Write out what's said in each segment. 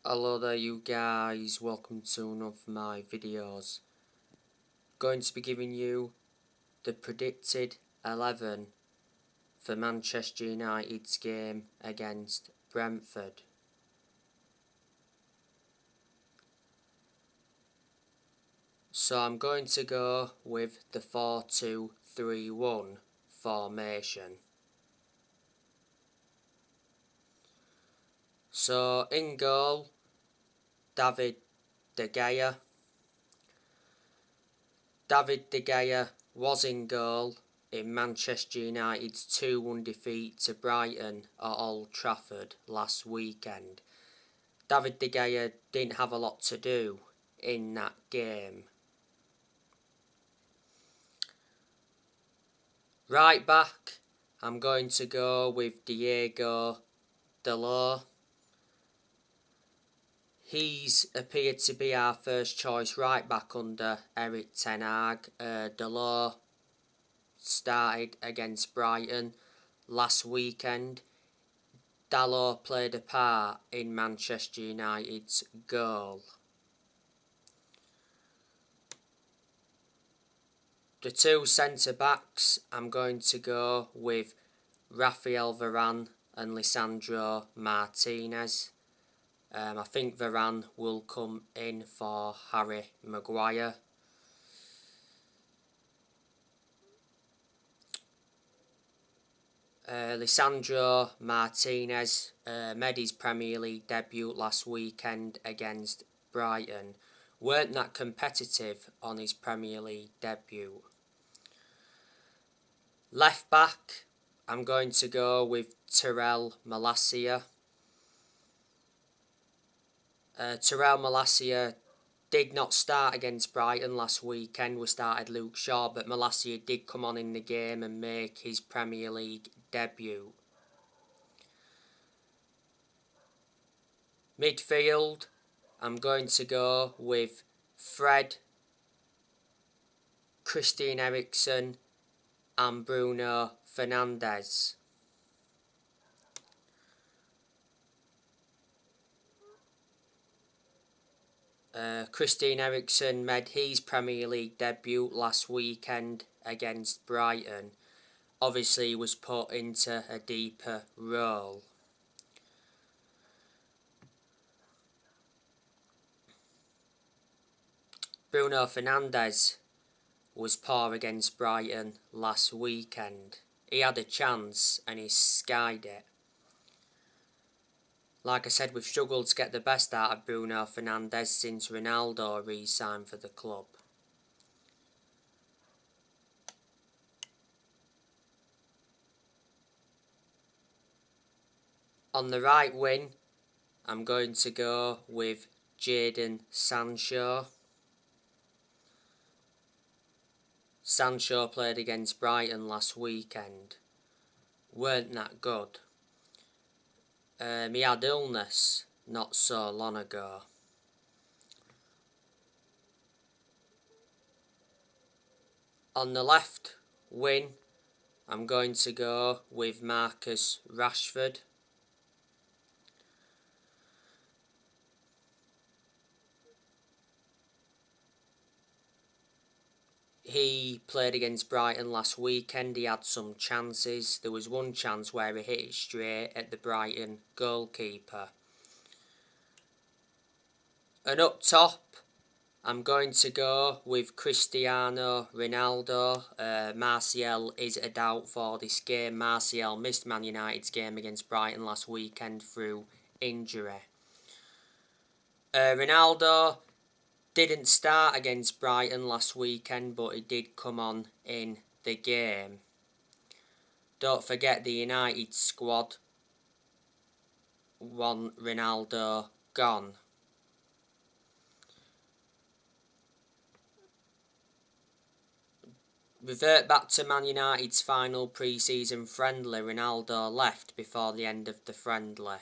Hello there you guys, welcome to one of my videos. Going to be giving you the predicted 11 for Manchester United's game against Brentford. So I'm going to go with the 4-2-3-1 formation. So in goal, David De Gea. David De Gea was in goal in Manchester United's 2-1 defeat to Brighton at Old Trafford last weekend. David De Gea didn't have a lot to do in that game. Right back, I'm going to go with Diego Dalot. He's appeared to be our first choice right back under Eric Ten Hag. Dalot started against Brighton last weekend. Dalot played a part in Manchester United's goal. The two centre-backs, I'm going to go with Rafael Varane and Lisandro Martinez. I think Varane will come in for Harry Maguire. Lisandro Martinez made his Premier League debut last weekend against Brighton. Weren't that competitive on his Premier League debut. Left back, I'm going to go with Tyrell Malacia. Tyrell Malacia did not start against Brighton last weekend. We started Luke Shaw, but Malacia did come on in the game and make his Premier League debut. Midfield, I'm going to go with Fred, Christian Eriksen and Bruno Fernandes. Christian Eriksen made his Premier League debut last weekend against Brighton. Obviously he was put into a deeper role. Bruno Fernandes was poor against Brighton last weekend. He had a chance and he skied it. Like I said, we've struggled to get the best out of Bruno Fernandes since Ronaldo re-signed for the club. On the right wing, I'm going to go with Jadon Sancho. Sancho played against Brighton last weekend. Weren't that good. He had illness not so long ago. On the left wing, I'm going to go with Marcus Rashford. He played against Brighton last weekend. He had some chances. There was one chance where he hit it straight at the Brighton goalkeeper. And up top, I'm going to go with Cristiano Ronaldo. Martial is a doubt for this game. Martial missed Man United's game against Brighton last weekend through injury. Ronaldo didn't start against Brighton last weekend, but he did come on in the game. Don't forget the United squad want Ronaldo gone. Revert back to Man United's final pre-season friendly. Ronaldo left before the end of the friendly.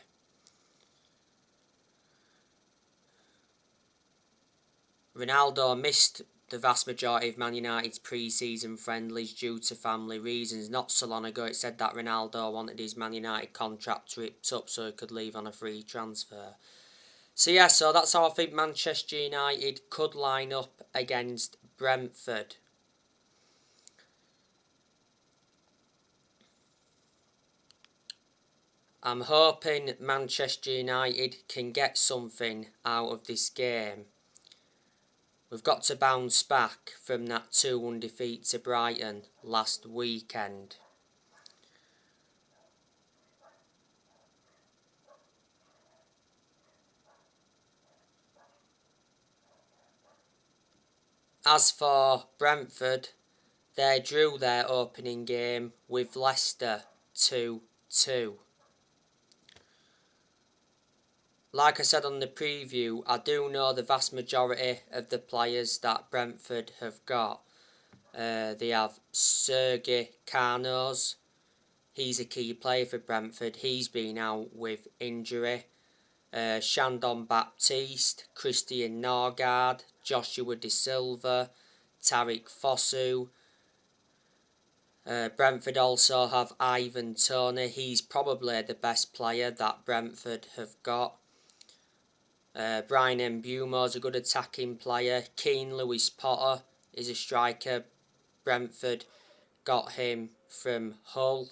Ronaldo missed the vast majority of Man United's pre-season friendlies due to family reasons. Not so long ago it said that Ronaldo wanted his Man United contract ripped up so he could leave on a free transfer. So that's how I think Manchester United could line up against Brentford. I'm hoping Manchester United can get something out of this game. We've got to bounce back from that 2-1 defeat to Brighton last weekend. As for Brentford, they drew their opening game with Leicester 2-2. Like I said on the preview, I do know the vast majority of the players that Brentford have got. They have Sergi Carnos. He's a key player for Brentford. He's been out with injury. Shandon Baptiste, Christian Norgard, Joshua De Silva, Tariq Fosu. Brentford also have Ivan Toney. He's probably the best player that Brentford have got. Brian Mbeumo's a good attacking player. Keane Lewis Potter is a striker. Brentford got him from Hull.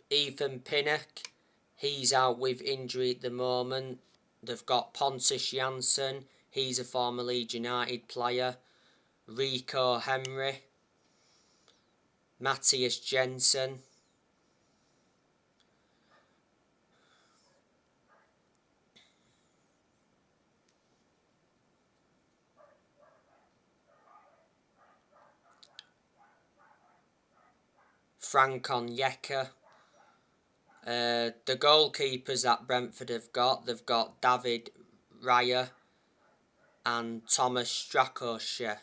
Ethan Pinnock, he's out with injury at the moment. They've got Pontus Jansson, he's a former Leeds United player. Rico Henry, Matthias Jensen. Frank Onyeka. The goalkeepers that Brentford have got, they've got David Raya and Thomas Strakosha.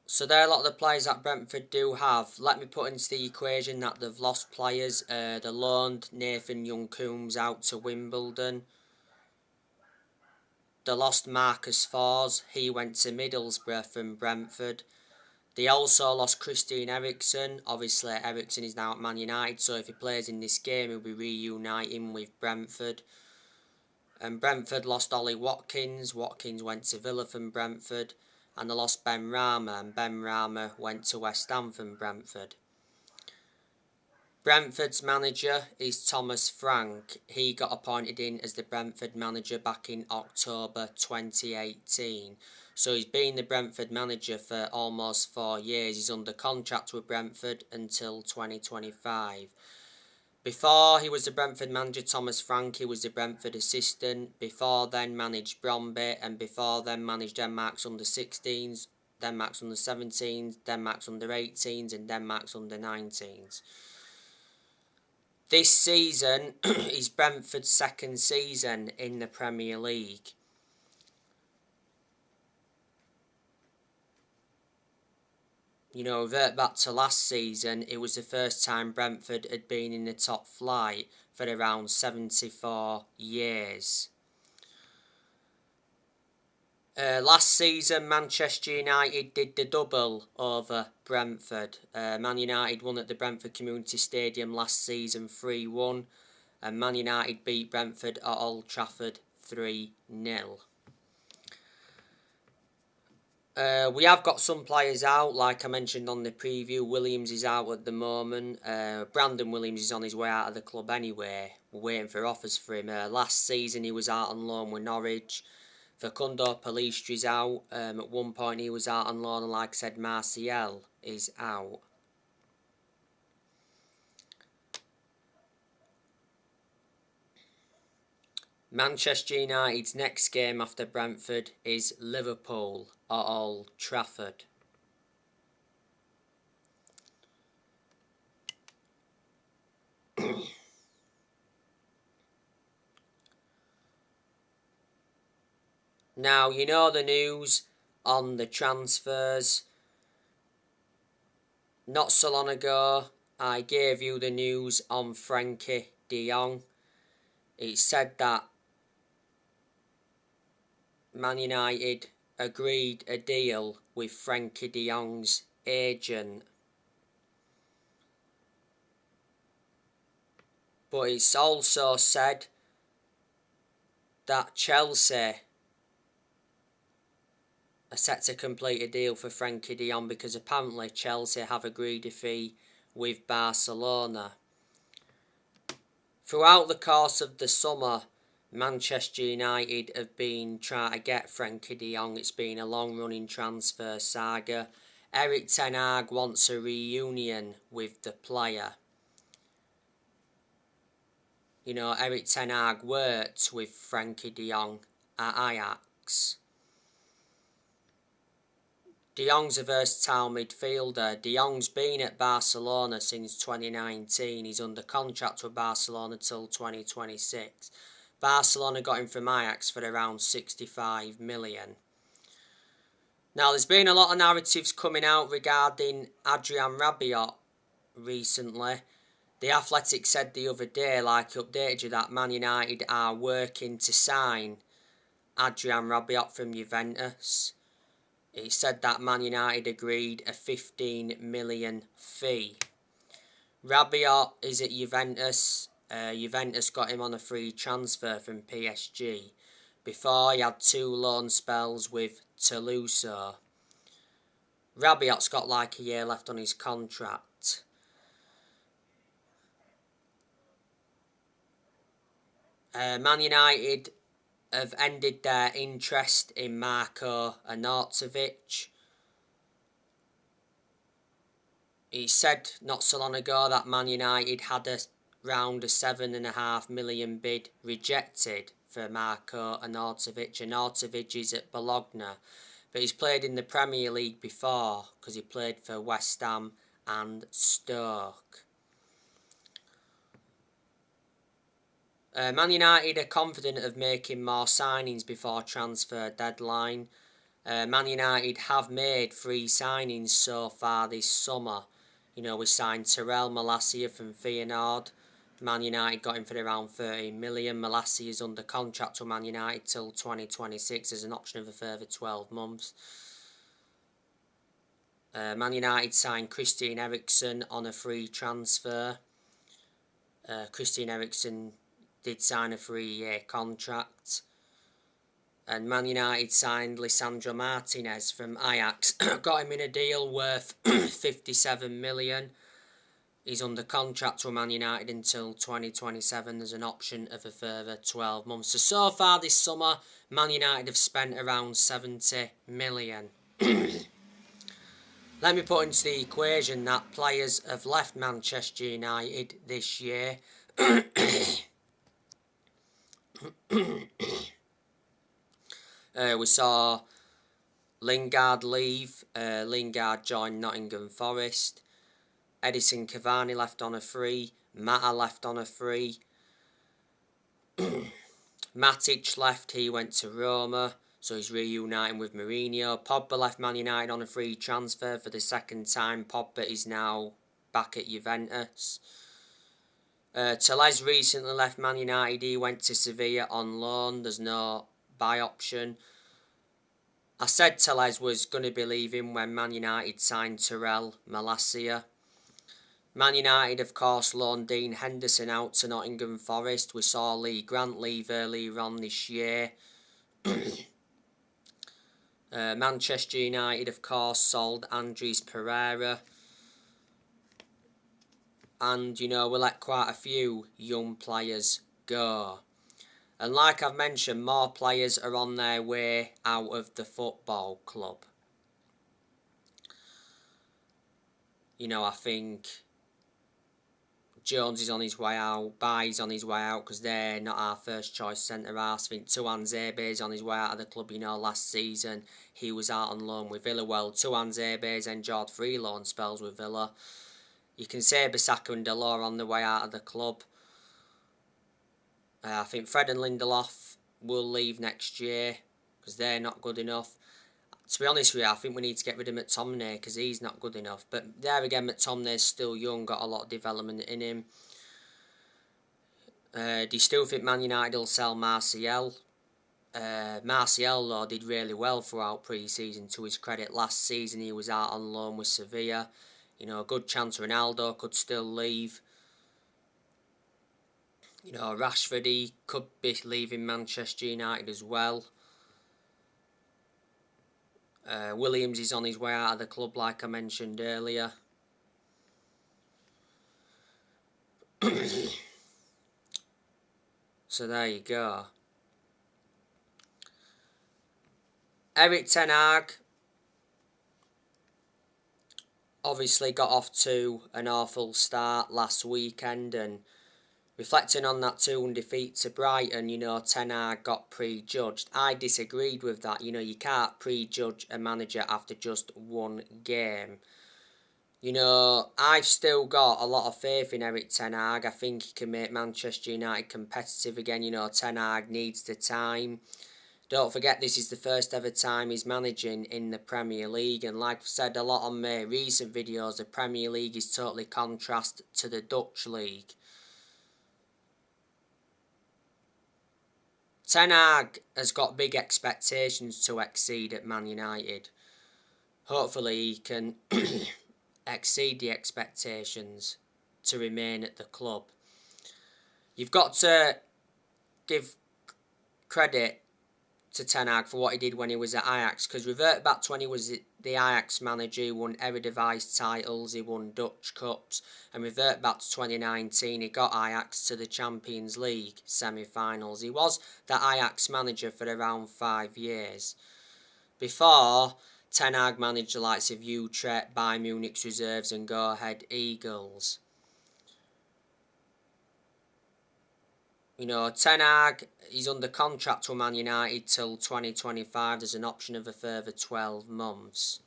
So they're a lot of the players that Brentford do have. Let me put into the equation that they've lost players. They loaned Nathan Young-Coombs out to Wimbledon. They lost Marcus Fors. He went to Middlesbrough from Brentford. They also lost Christian Eriksen. Obviously, Eriksen is now at Man United, so if he plays in this game, he'll be reuniting with Brentford. And Brentford lost Ollie Watkins. Watkins went to Villa from Brentford. And they lost Ben Rama, and Ben Rama went to West Ham from Brentford. Brentford's manager is Thomas Frank. He got appointed in as the Brentford manager back in October 2018. So he's been the Brentford manager for almost 4 years. He's under contract with Brentford until 2025. Before he was the Brentford manager, Thomas Frank, he was the Brentford assistant. Before then managed Bromby, and before then managed Denmark's under-16s, Denmark's under-17s, Denmark's under-18s and Denmark's under-19s. This season is Brentford's second season in the Premier League. Revert back to last season, it was the first time Brentford had been in the top flight for around 74 years. Last season, Manchester United did the double over Brentford. Man United won at the Brentford Community Stadium last season 3-1, and Man United beat Brentford at Old Trafford 3-0. We have got some players out, like I mentioned on the preview. Williams is out at the moment. Brandon Williams is on his way out of the club anyway. We're waiting for offers for him. Last season he was out on loan with Norwich. Facundo Palistri's out. At one point he was out on loan, and like I said, Martial is out. Manchester United's next game after Brentford is Liverpool at Old Trafford. Now, you know the news on the transfers. Not so long ago, I gave you the news on Frenkie de Jong. It said that Man United agreed a deal with Frenkie de Jong's agent. But it's also said that Chelsea are set to complete a deal for Frenkie de Jong because apparently Chelsea have agreed a fee with Barcelona. Throughout the course of the summer, Manchester United have been trying to get Frenkie de Jong. It's been a long-running transfer saga. Erik ten Hag wants a reunion with the player. You know, Erik ten Hag worked with Frenkie de Jong at Ajax. De Jong's a versatile midfielder. De Jong's been at Barcelona since 2019. He's under contract with Barcelona till 2026. Barcelona got him from Ajax for around 65 million. Now, there's been a lot of narratives coming out regarding Adrian Rabiot recently. The Athletic said the other day, like updated you, that Man United are working to sign Adrian Rabiot from Juventus. He said that Man United agreed a 15 million fee. Rabiot is at Juventus. Juventus got him on a free transfer from PSG. Before, he had 2 loan spells with Toulouse. Rabiot's got like a year left on his contract. Man United have ended their interest in Marko Arnautovic. He said not so long ago that Man United had around a £7.5 million bid rejected for Marko Arnautovic. Arnautovic is at Bologna, but he's played in the Premier League before because he played for West Ham and Stoke. Man United are confident of making more signings before transfer deadline. Man United have made 3 signings so far this summer. You know, we signed Terrell Malacia from Feyenoord. Man United got him for around 13 million. Malacia is under contract with Man United till 2026 as an option of a further 12 months. Man United signed Christian Eriksen on a free transfer. Christian Eriksen did sign a 3-year contract. And Man United signed Lisandro Martinez from Ajax. Got him in a deal worth 57 million. He's under contract with Man United until 2027. There's an option of a further 12 months. So far this summer, Man United have spent around 70 million. Let me put into the equation that players have left Manchester United this year. We saw Lingard leave. Lingard joined Nottingham Forest. Edison Cavani left on a free. Mata left on a free. Matic left. He went to Roma, so he's reuniting with Mourinho. Pogba left Man United on a free transfer for the second time. Pogba is now back at Juventus. Tellez recently left Man United. He went to Sevilla on loan. There's no buy option. I said Tellez was going to be leaving when Man United signed Terrell Malacia. Man United, of course, loaned Dean Henderson out to Nottingham Forest. We saw Lee Grant leave earlier on this year. Manchester United, of course, sold Andres Pereira. And, you know, we let quite a few young players go. And like I've mentioned, more players are on their way out of the football club. You know, I think Jones is on his way out, Baye's on his way out because they're not our first choice centre-halves. I think Tuanzebe is on his way out of the club. You know, last season he was out on loan with Villa. Well, Tuanzebe's enjoyed 3 loan spells with Villa. You can say Bissaka and Delors on the way out of the club. I think Fred and Lindelof will leave next year because they're not good enough. To be honest with you, I think we need to get rid of McTominay because he's not good enough. But there again, McTominay's still young, got a lot of development in him. Do you still think Man United will sell Martial? Martial, though, did really well throughout pre-season to his credit. Last season he was out on loan with Sevilla. You know, a good chance Ronaldo could still leave. You know, Rashford, he could be leaving Manchester United as well. Williams is on his way out of the club, like I mentioned earlier. So there you go. Erik ten Hag obviously got off to an awful start last weekend, and reflecting on that 2-1 defeat to Brighton, you know, Ten Hag got prejudged. I disagreed with that. You know, you can't prejudge a manager after just one game. You know, I've still got a lot of faith in Erik ten Hag. I think he can make Manchester United competitive again. You know, Ten Hag needs the time. Don't forget, this is the first ever time he's managing in the Premier League. And like I've said a lot on my recent videos, the Premier League is totally contrast to the Dutch League. Ten Hag has got big expectations to exceed at Man United. Hopefully he can exceed the expectations to remain at the club. You've got to give credit to Ten Hag for what he did when he was at Ajax, because revert back to when he was the Ajax manager, he won Eredivisie titles, he won Dutch Cups, and revert back to 2019, he got Ajax to the Champions League semi-finals. He was the Ajax manager for around 5 years. Before, Ten Hag managed the likes of Utrecht, Bayern Munich's reserves and Go Ahead Eagles. You know, Ten Hag, he's under contract with Man United till 2025. There's an option of a further 12 months.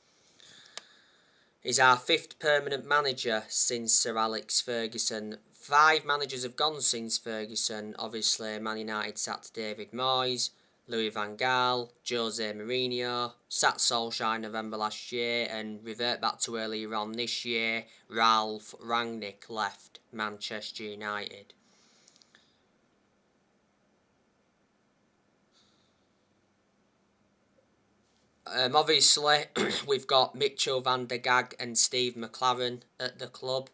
He's our 5th permanent manager since Sir Alex Ferguson. 5 managers have gone since Ferguson. Obviously, Man United sacked David Moyes, Louis van Gaal, Jose Mourinho, sacked Solskjaer in November last year, and revert back to earlier on this year, Ralph Rangnick left Manchester United. Obviously, we've got Mitchell van der Gag and Steve McLaren at the club.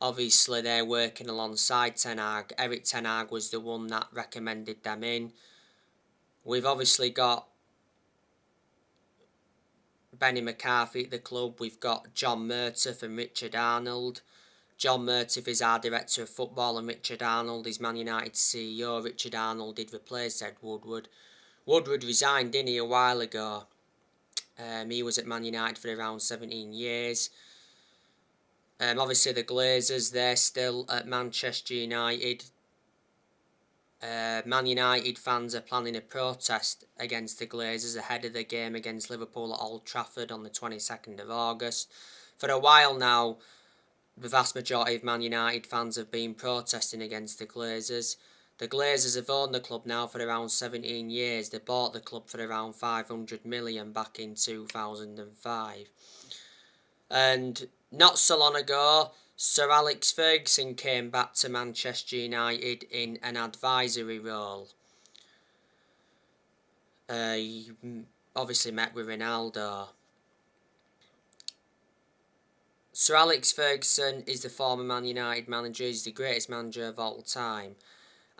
Obviously, they're working alongside Ten Hag. Erik ten Hag was the one that recommended them in. We've obviously got Benny McCarthy at the club. We've got John Murtough and Richard Arnold. John Murtough is our Director of Football and Richard Arnold is Man United's CEO. Richard Arnold did replace Ed Woodward. Woodward resigned, didn't he, a while ago. He was at Man United for around 17 years. Obviously the Glazers, they're still at Manchester United. Man United fans are planning a protest against the Glazers ahead of the game against Liverpool at Old Trafford on the 22nd of August. For a while now, the vast majority of Man United fans have been protesting against the Glazers. The Glazers have owned the club now for around 17 years. They bought the club for around 500 million back in 2005. And not so long ago, Sir Alex Ferguson came back to Manchester United in an advisory role. He obviously met with Ronaldo. Sir Alex Ferguson is the former Man United manager. He's the greatest manager of all time.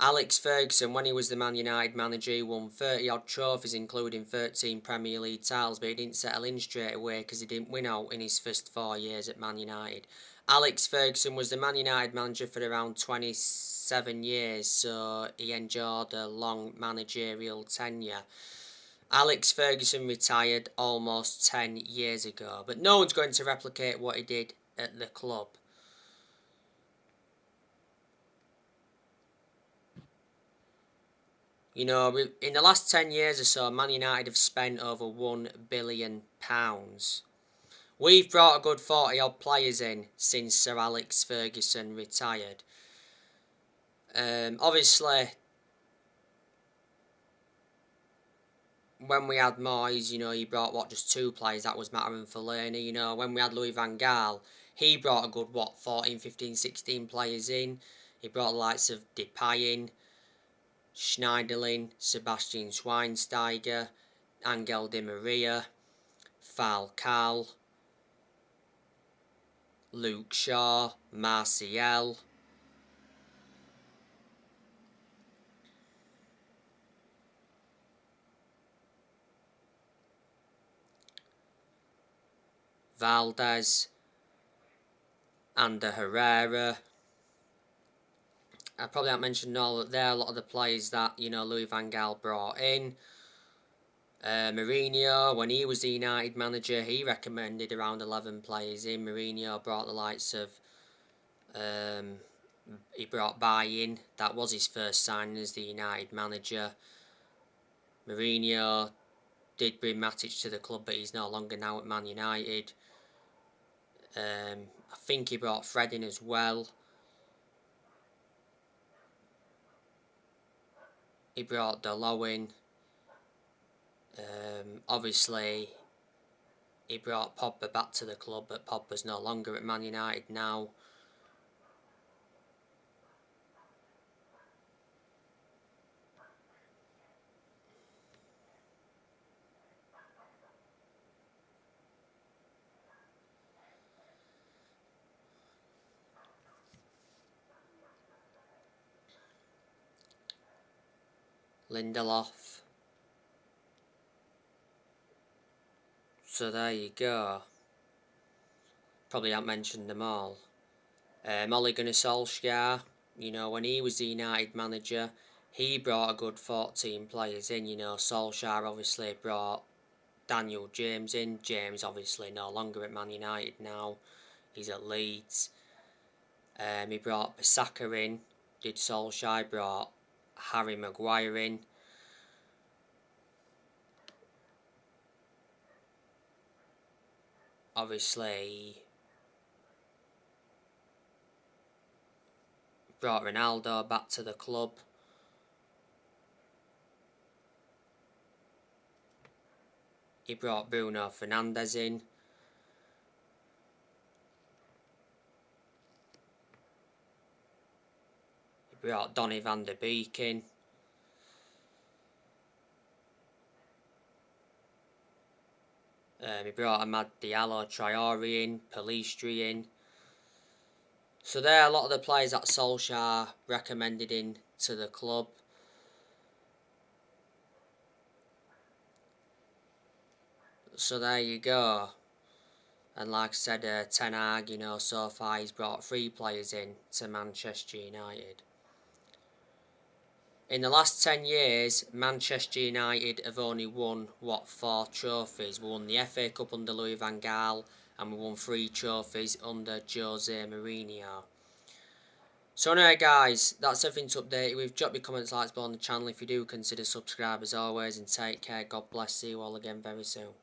Alex Ferguson, when he was the Man United manager, he won 30-odd trophies, including 13 Premier League titles, but he didn't settle in straight away because he didn't win out in his first 4 years at Man United. Alex Ferguson was the Man United manager for around 27 years, so he enjoyed a long managerial tenure. Alex Ferguson retired almost 10 years ago, but no one's going to replicate what he did at the club. You know, in the last 10 years or so, Man United have spent over £1 billion. We've brought a good 40-odd players in since Sir Alex Ferguson retired. Obviously, when we had Moyes, you know, he brought, just 2 players, that was Matter and Fellaini. You know, when we had Louis van Gaal, he brought a good, 14, 15, 16 players in. He brought the likes of Depay in, Schneiderlin, Sebastian Schweinsteiger, Angel Di Maria, Falcao, Luke Shaw, Martial. Valdez, Ander Herrera. I probably haven't mentioned all there. A lot of the players that Louis van Gaal brought in. Mourinho, when he was the United manager, he recommended around 11 players in. Mourinho brought the likes of he brought Bayern. That was his first signing as the United manager. Mourinho did bring Matic to the club, but he's no longer now at Man United. I think he brought Fred in as well. He brought Dalot in. Obviously, he brought Pogba back to the club, but Pogba's no longer at Man United now. Lindelof. So there you go. Probably haven't mentioned them all. Ole Gunnar Solskjaer, when he was the United manager, he brought a good 14 players in. Solskjaer obviously brought Daniel James in. James obviously no longer at Man United now. He's at Leeds. He brought Bissaka in. Did Solskjaer. Brought Harry Maguire in. Obviously brought Ronaldo back to the club. He brought Bruno Fernandes in. He brought Donny van de Beek in. He brought Amad Diallo, Traore in, Pellistri in. So there are a lot of the players that Solskjaer recommended in to the club. So there you go. And like I said, Ten Hag, so far he's brought 3 players in to Manchester United. In the last 10 years, Manchester United have only won, 4 trophies. We won the FA Cup under Louis van Gaal, and we won 3 trophies under Jose Mourinho. So anyway guys, that's everything to update you with. Drop your comments, likes below on the channel if you do consider subscribe as always, and take care. God bless you all again very soon.